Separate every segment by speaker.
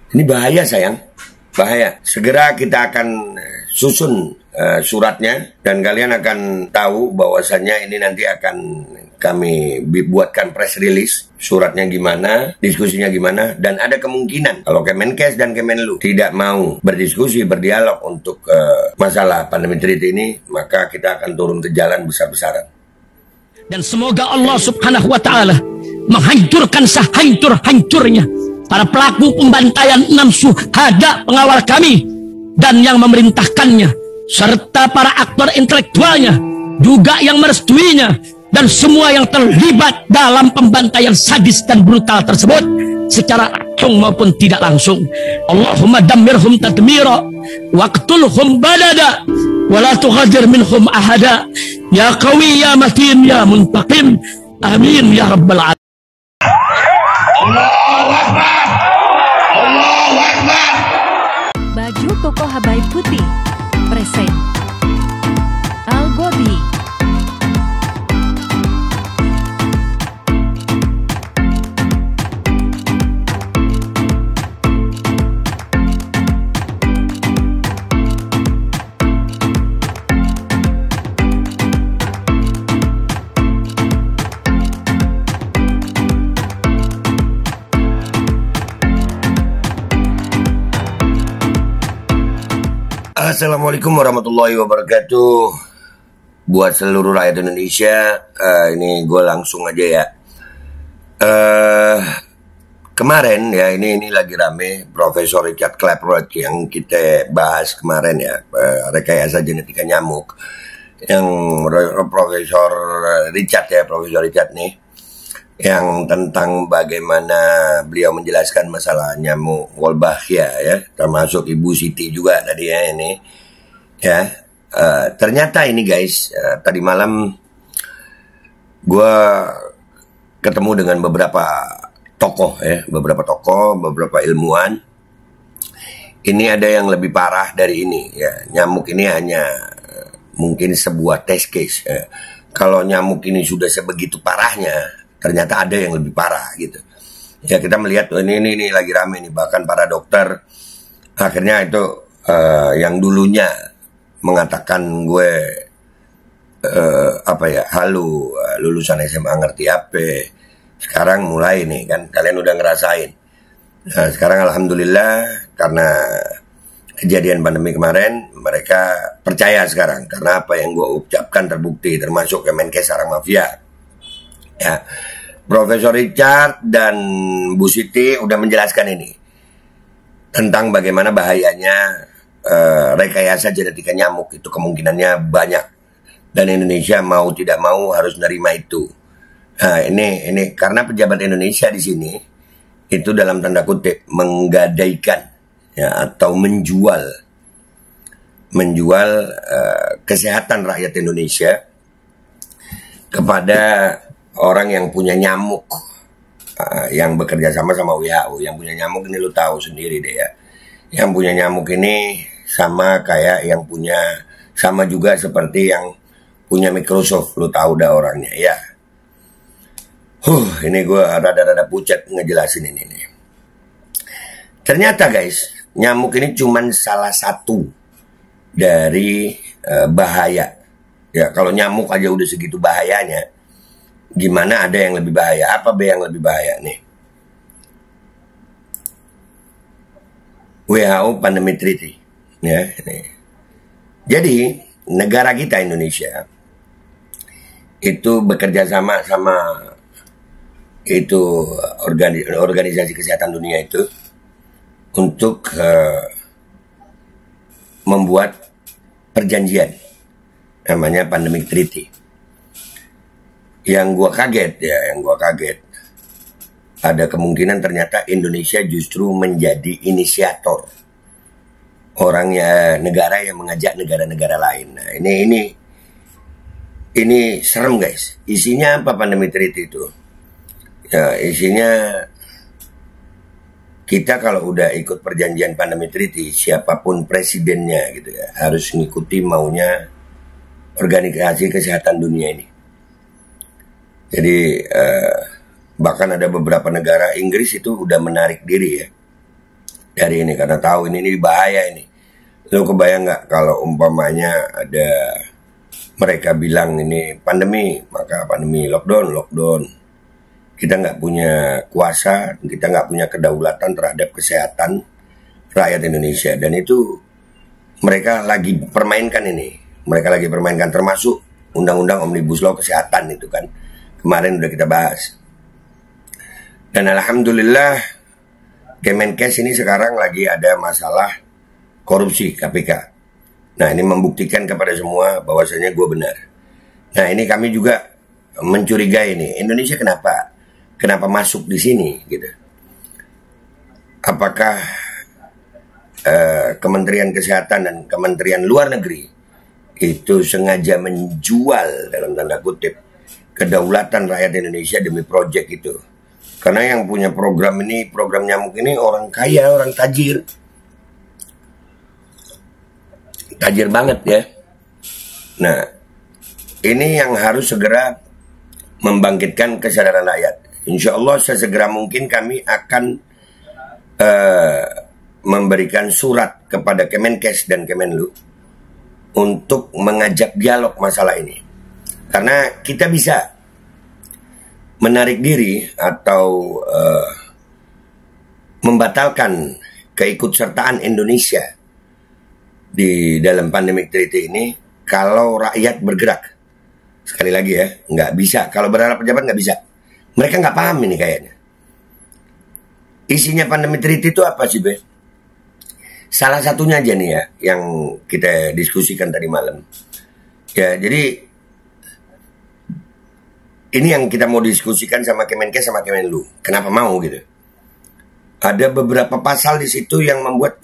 Speaker 1: Ini bahaya sayang, bahaya. Segera kita akan susun suratnya dan kalian akan tahu bahwasannya ini nanti akan kami buatkan press release, suratnya gimana, diskusinya gimana, dan ada kemungkinan kalau Kemenkes dan Kemenlu tidak mau berdiskusi, berdialog untuk masalah pandemi treaty ini, maka kita akan turun ke jalan besar-besaran.
Speaker 2: Dan semoga Allah Subhanahu wa Ta'ala menghancurkan sehancur-hancurnya para pelaku pembantaian 6 syuhada pengawal kami dan yang memerintahkannya, serta para aktor intelektualnya juga yang merestuinya, dan semua yang terlibat dalam pembantaian sadis dan brutal tersebut secara langsung maupun tidak langsung. Allahumma dammirhum tadmira waqtulhum badada wala tughadir minhum ahada ya qawi ya matin ya muntaqim amin ya rabbal alamin.
Speaker 3: Allahu Akbar, Allahu Akbar.
Speaker 4: Baju koko Habaib putih present Al Gobi.
Speaker 1: Assalamualaikum warahmatullahi wabarakatuh. Buat seluruh rakyat Indonesia, ini gue langsung aja ya. Kemarin ya, ini lagi rame Profesor Richard Clapper yang kita bahas kemarin ya, rekayasa genetika nyamuk. Yang Profesor Richard nih, yang tentang bagaimana beliau menjelaskan masalah nyamuk Wolbachia ya, termasuk Ibu Siti juga tadi ya ini ya. Ternyata ini guys, tadi malam gue ketemu dengan beberapa tokoh ya, beberapa ilmuwan. Ini ada yang lebih parah dari ini ya. Nyamuk ini hanya mungkin sebuah test case ya. Kalau nyamuk ini sudah sebegitu parahnya, ternyata ada yang lebih parah gitu. Ya kita melihat ini lagi rame nih, bahkan para dokter akhirnya itu yang dulunya mengatakan gue halu lulusan SMA ngerti apa, sekarang mulai nih kan kalian udah ngerasain. Nah, sekarang alhamdulillah karena kejadian pandemi kemarin mereka percaya sekarang karena apa yang gue ucapkan terbukti, termasuk Kemenkes sarang mafia. Ya, Profesor Richard dan Bu Siti udah menjelaskan ini tentang bagaimana bahayanya rekayasa genetika nyamuk itu kemungkinannya banyak dan Indonesia mau tidak mau harus nerima itu. Nah, ini karena pejabat Indonesia di sini itu dalam tanda kutip menggadaikan ya, atau menjual kesehatan rakyat Indonesia kepada orang yang punya nyamuk, yang bekerja sama WHO. Yang punya nyamuk ini lu tahu sendiri deh ya. Yang punya nyamuk ini sama kayak yang punya, sama juga seperti yang punya Microsoft, lu tahu dah orangnya ya. Ini gue rada-rada pucat ngejelasin ini nih. Ternyata guys, nyamuk ini cuman salah satu dari bahaya. Ya kalau nyamuk aja udah segitu bahayanya, gimana ada yang lebih bahaya? Apa yang lebih bahaya nih? WHO Pandemic Treaty ya, ini. Jadi negara kita Indonesia itu bekerja sama itu organisasi kesehatan dunia itu untuk membuat perjanjian namanya Pandemic Treaty. Yang gua kaget ada kemungkinan ternyata Indonesia justru menjadi inisiator orangnya, negara yang mengajak negara-negara lain. Nah, ini serem guys. Isinya apa Pandemic Treaty itu? Ya, isinya kita kalau udah ikut perjanjian Pandemic Treaty, siapapun presidennya gitu ya, harus ngikuti maunya organisasi kesehatan dunia ini. Jadi bahkan ada beberapa negara, Inggris itu udah menarik diri ya dari ini karena tahu ini bahaya ini. Lo kebayang nggak kalau umpamanya ada mereka bilang ini pandemi, maka pandemi, lockdown. Kita nggak punya kuasa, kita nggak punya kedaulatan terhadap kesehatan rakyat Indonesia. Dan itu mereka lagi permainkan ini. Mereka lagi permainkan termasuk Undang-Undang Omnibus Law Kesehatan itu kan. Kemarin udah kita bahas. Dan alhamdulillah Kemenkes ini sekarang lagi ada masalah korupsi KPK. Nah ini membuktikan kepada semua bahwasanya gue benar. Nah ini kami juga mencurigai nih, Indonesia kenapa masuk di sini gitu. Apakah Kementerian Kesehatan dan Kementerian Luar Negeri itu sengaja menjual dalam tanda kutip kedaulatan rakyat Indonesia demi proyek itu? Karena yang punya program nyamuk ini orang kaya, orang tajir banget ya. Nah ini yang harus segera membangkitkan kesadaran rakyat. Insya Allah sesegera mungkin kami akan memberikan surat kepada Kemenkes dan Kemenlu untuk mengajak dialog masalah ini. Karena kita bisa menarik diri atau membatalkan keikutsertaan Indonesia di dalam pandemic treaty ini kalau rakyat bergerak. Sekali lagi ya, nggak bisa. Kalau berharap pejabat nggak bisa. Mereka nggak paham ini kayaknya. Isinya pandemic treaty itu apa sih, Be? Salah satunya aja nih ya, yang kita diskusikan tadi malam. Ya, jadi ini yang kita mau diskusikan sama Kemenkes sama Kemenlu. Kenapa mau gitu? Ada beberapa pasal di situ yang membuat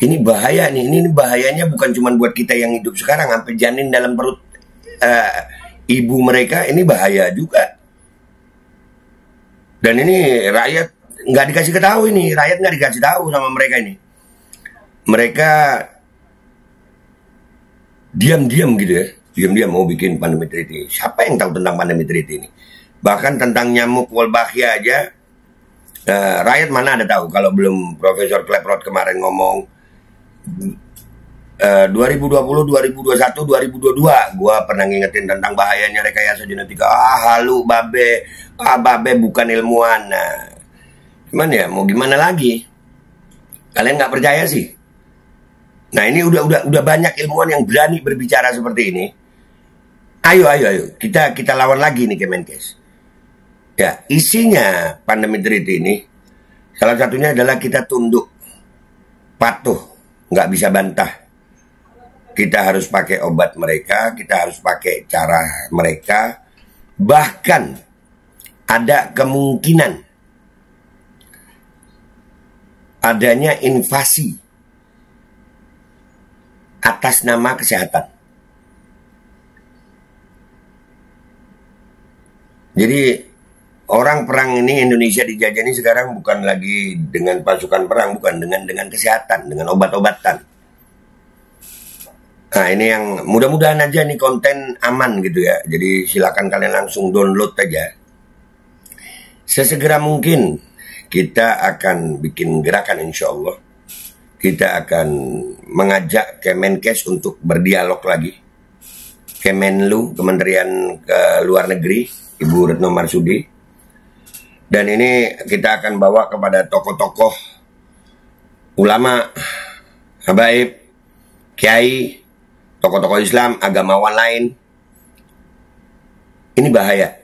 Speaker 1: ini bahaya nih. Ini bahayanya bukan cuma buat kita yang hidup sekarang, sampai janin dalam perut ibu mereka ini bahaya juga. Dan ini rakyat nggak dikasih tahu ini, rakyat nggak dikasih tahu sama mereka ini. Mereka diam-diam gitu ya. Diam-diam mau bikin pandemi treaty. Siapa yang tahu tentang pandemi treaty ini? Bahkan tentang nyamuk Wolbachia aja, rakyat mana ada tahu kalau belum Profesor Klaproth kemarin ngomong 2020, 2021, 2022. Gua pernah ngingetin tentang bahayanya rekayasa genetika. Halu babe, babe bukan ilmuwan. Nah, gimana ya? Mau gimana lagi? Kalian nggak percaya sih? Nah ini udah banyak ilmuwan yang berani berbicara seperti ini. Ayo, kita lawan lagi nih Kemenkes. Ya, isinya pandemi treaty ini salah satunya adalah kita tunduk, patuh, nggak bisa bantah. Kita harus pakai obat mereka, kita harus pakai cara mereka. Bahkan ada kemungkinan adanya invasi atas nama kesehatan. Jadi orang perang ini, Indonesia dijajah ini sekarang bukan lagi dengan pasukan perang, bukan dengan kesehatan, dengan obat-obatan. Nah ini yang mudah-mudahan aja nih konten aman gitu ya. Jadi silakan kalian langsung download aja. Sesegera mungkin kita akan bikin gerakan insya Allah. Kita akan mengajak Kemenkes untuk berdialog lagi. Kemenlu, Kementerian Luar Negeri, Ibu Retno Marsudi. Dan ini kita akan bawa kepada tokoh-tokoh ulama, habaib, kiai, tokoh-tokoh Islam, agamawan lain. Ini bahaya.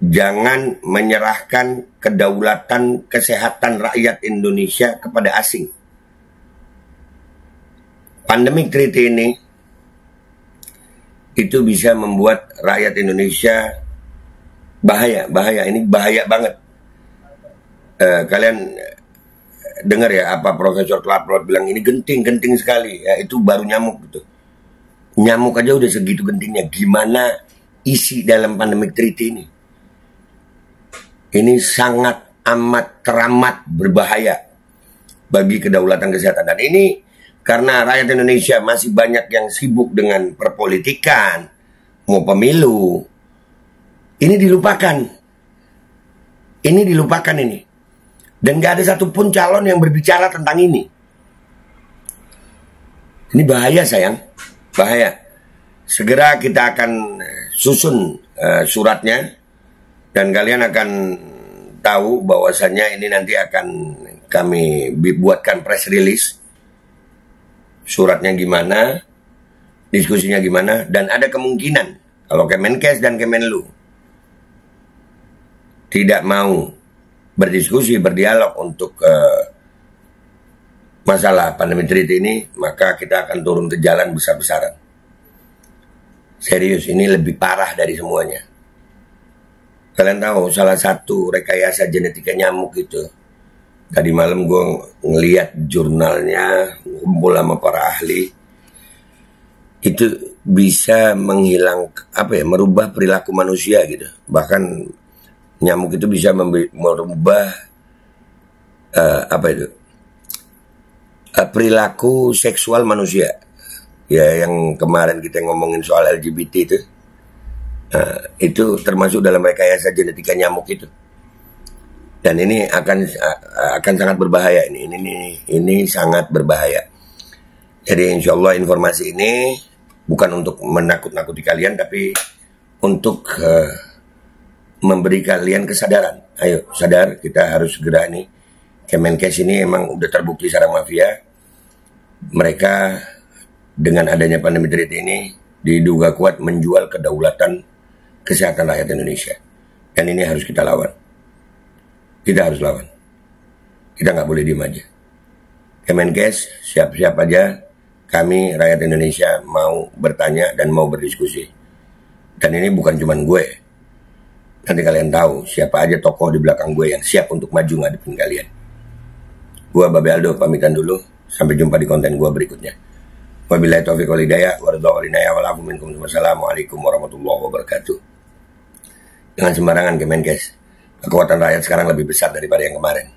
Speaker 1: Jangan menyerahkan kedaulatan kesehatan rakyat Indonesia kepada asing. Pandemic treaty ini itu bisa membuat rakyat Indonesia bahaya. Ini bahaya banget. Kalian dengar ya apa Profesor Klaproth bilang, ini genting sekali. Ya itu baru nyamuk gitu. Nyamuk aja udah segitu gentingnya. Gimana isi dalam pandemic treaty ini? Ini sangat amat teramat berbahaya bagi kedaulatan kesehatan. Dan ini karena rakyat Indonesia masih banyak yang sibuk dengan perpolitikan, mau pemilu. Ini dilupakan. Ini. Dan gak ada satupun calon yang berbicara tentang ini. Ini bahaya sayang, bahaya. Segera kita akan susun suratnya. Dan kalian akan tahu bahwasannya ini nanti akan kami buatkan press release. Suratnya gimana, diskusinya gimana. Dan ada kemungkinan kalau Kemenkes dan Kemenlu tidak mau berdiskusi, berdialog untuk masalah pandemi treaty ini, maka kita akan turun ke jalan besar-besaran. Serius, ini lebih parah dari semuanya. Kalian tahu salah satu rekayasa genetika nyamuk itu, tadi malam gue ngeliat jurnalnya, ngumpul sama para ahli, itu bisa merubah perilaku manusia gitu. Bahkan nyamuk itu bisa merubah perilaku seksual manusia. Ya, yang kemarin kita ngomongin soal LGBT itu termasuk dalam rekayasa genetika nyamuk itu. Dan ini akan sangat berbahaya. Ini sangat berbahaya. Jadi insya Allah informasi ini bukan untuk menakut-nakuti kalian, tapi untuk memberi kalian kesadaran. Ayo sadar, kita harus segera nih. Kemenkes ini emang udah terbukti secara mafia. Mereka dengan adanya pandemi treaty ini diduga kuat menjual kedaulatan kesehatan rakyat Indonesia. Dan ini harus kita lawan. Kita harus lawan. Kita nggak boleh diem aja. Kemenkes siap-siap aja. Kami rakyat Indonesia mau bertanya dan mau berdiskusi. Dan ini bukan cuman gue. Nanti kalian tahu siapa aja tokoh di belakang gue yang siap untuk maju ngadepin kalian. Gue Babe Aldo pamitan dulu. Sampai jumpa di konten gue berikutnya. Wabillahi taufiq wal hidayah. Wassalamualaikum warahmatullahi wabarakatuh. Jangan sembarangan Kemenkes. Kekuatan rakyat sekarang lebih besar daripada yang kemarin.